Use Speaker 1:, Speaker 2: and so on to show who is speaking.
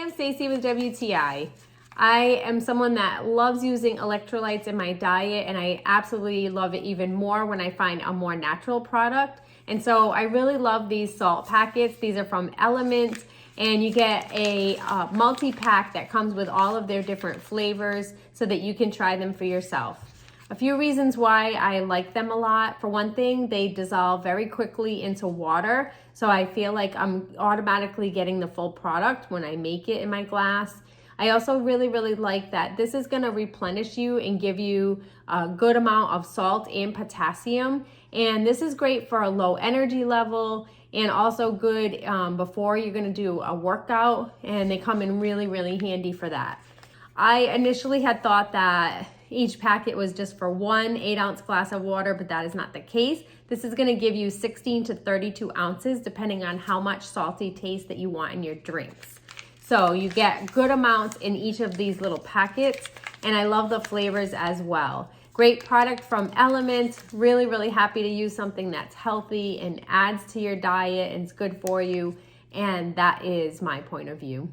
Speaker 1: I'm Stacey with WTI. I am someone that loves using electrolytes in my diet, and I absolutely love it even more when I find a more natural product. And so I really love these salt packets. These are from LMNT, and you get a multi-pack that comes with all of their different flavors so that you can try them for yourself. A few reasons why I like them a lot. For one thing, they dissolve very quickly into water, so I feel like I'm automatically getting the full product when I make it in my glass. I also really like that this is gonna replenish you and give you a good amount of salt and potassium. And this is great for a low energy level and also good before you're gonna do a workout, and they come in really handy for that. I initially had thought that each packet was just for one 8-ounce glass of water, but that is not the case. This is gonna give you 16 to 32 ounces depending on how much salty taste that you want in your drinks. So you get good amounts in each of these little packets, and I love the flavors as well. Great product from LMNT. Really happy to use something that's healthy and adds to your diet and it's good for you, and that is my point of view.